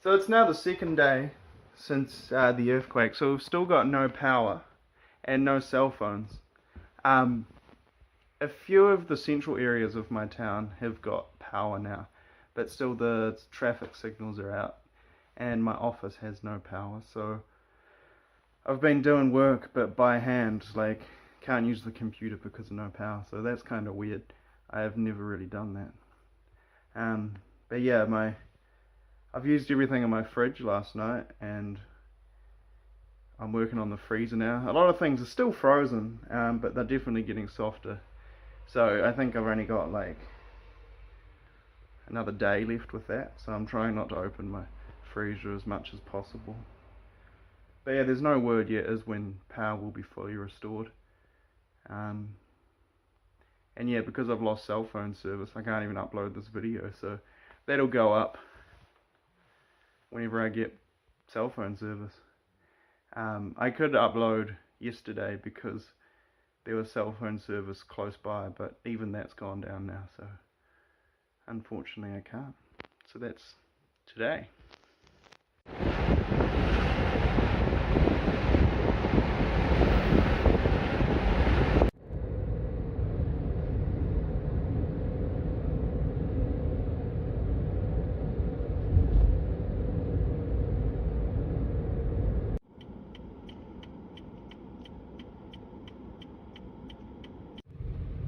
So it's now the second day since the earthquake, so we've still got no power and no cell phones. A few of the central areas of my town have got power now, but still the traffic signals are out and my office has no power, so I've been doing work but by hand, like can't use the computer because of no power, so that's kind of weird. I have never really done that. But yeah, I've used everything in my fridge last night and I'm working on the freezer now. A lot of things are still frozen, but they're definitely getting softer. So I think I've only got like another day left with that, so I'm trying not to open my freezer as much as possible. But yeah, there's no word yet as when power will be fully restored. And yeah, because I've lost cell phone service, I can't even upload this video, so that'll go up whenever I get cell phone service. I could upload yesterday because there was cell phone service close by, but even that's gone down now, so unfortunately I can't. So that's today.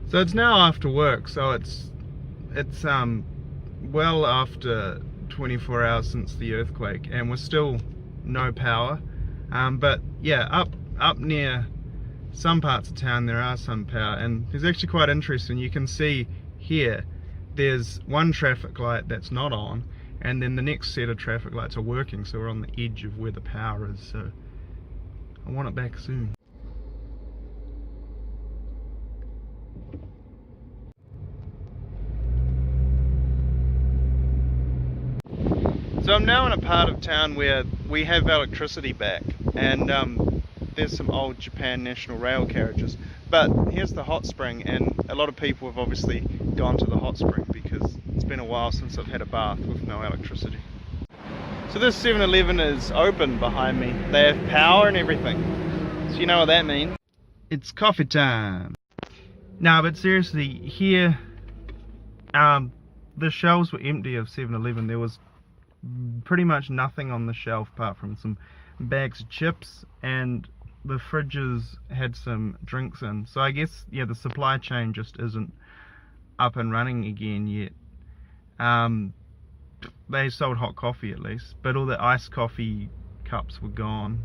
So it's now after work, so it's well after 24 hours since the earthquake, and we're still no power. But yeah, up near some parts of town there are some power, and it's actually quite interesting. You can see here there's one traffic light that's not on, and then the next set of traffic lights are working, so we're on the edge of where the power is, so I want it back soon. So I'm now in a part of town where we have electricity back, and there's some old Japan National Rail carriages, but here's the hot spring, and a lot of people have obviously gone to the hot spring because it's been a while since I've had a bath with no electricity. So this 7-Eleven is open behind me. They have power and everything, so you know what that means. It's coffee time. No, but seriously, here the shelves were empty of 7-Eleven. There was pretty much nothing on the shelf apart from some bags of chips, and the fridges had some drinks in. So I guess, yeah, the supply chain just isn't up and running again yet. They sold hot coffee at least, but all the iced coffee cups were gone.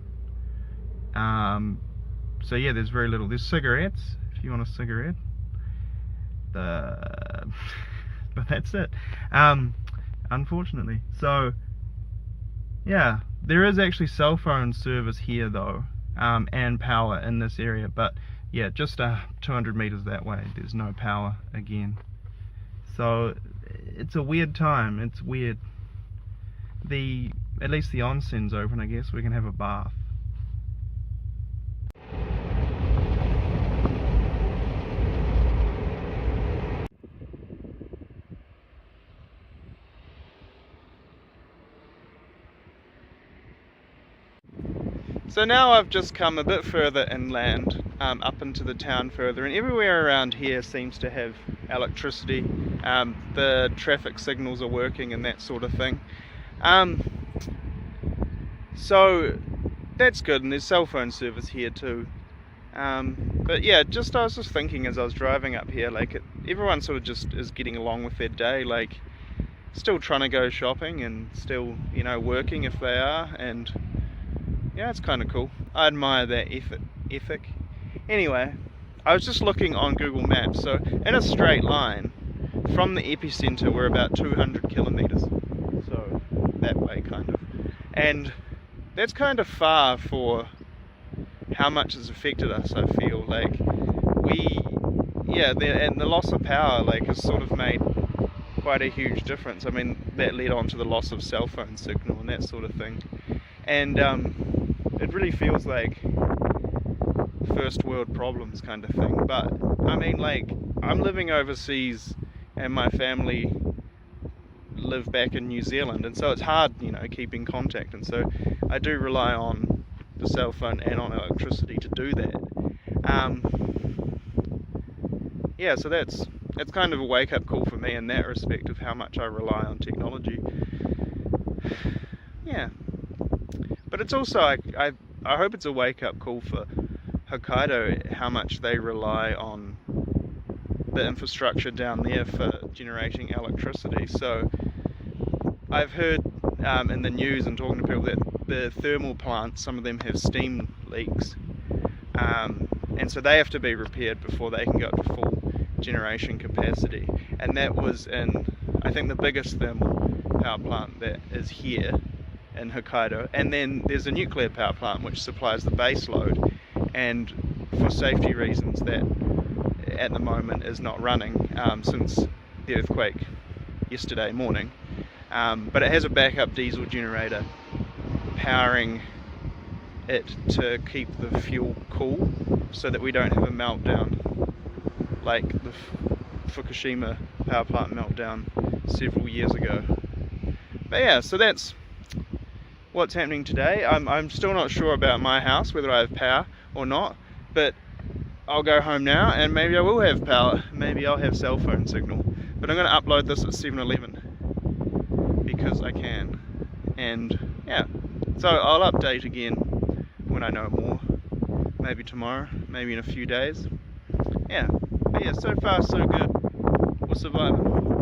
So yeah, there's very little. There's cigarettes, if you want a cigarette. But that's it. Unfortunately. So yeah, there is actually cell phone service here though, and power in this area, but yeah, just 200 meters that way there's no power again. So it's a weird time. It's weird. At least the onsen's open, I guess. We can have a bath. So now I've just come a bit further inland, up into the town further, and everywhere around here seems to have electricity. The traffic signals are working and that sort of thing. So that's good, and there's cell phone service here too. But yeah, I was just thinking as I was driving up here, like everyone sort of just is getting along with their day, like still trying to go shopping and still, you know, working if they are, and yeah, it's kind of cool. I admire that ethic. Anyway, I was just looking on Google Maps, so in a straight line from the epicenter we're about 200 kilometers, so that way kind of, and that's kind of far for how much it's affected us. I feel like and the loss of power like has sort of made quite a huge difference. I mean, that led on to the loss of cell phone signal and that sort of thing, and it really feels like first world problems kind of thing. But I mean, like, I'm living overseas and my family live back in New Zealand, and so it's hard, keeping contact, and so I do rely on the cell phone and on electricity to do that. Yeah, so that's kind of a wake-up call for me in that respect of how much I rely on technology. Yeah, but it's also, I hope it's a wake-up call for Hokkaido, how much they rely on the infrastructure down there for generating electricity. So I've heard in the news and talking to people that the thermal plants, some of them have steam leaks, and so they have to be repaired before they can go up to full generation capacity. And that was in, I think, the biggest thermal power plant that is here in Hokkaido. And then there's a nuclear power plant which supplies the base load, and for safety reasons that at the moment is not running since the earthquake yesterday morning. But it has a backup diesel generator powering it to keep the fuel cool so that we don't have a meltdown like the Fukushima power plant meltdown several years ago. But yeah, so that's what's happening today. I'm still not sure about my house, whether I have power or not, but I'll go home now and maybe I will have power. Maybe I'll have cell phone signal. But I'm going to upload this at 7-Eleven because I can. And yeah, so I'll update again when I know more. Maybe tomorrow, maybe in a few days. Yeah, but yeah, so far so good. We're surviving.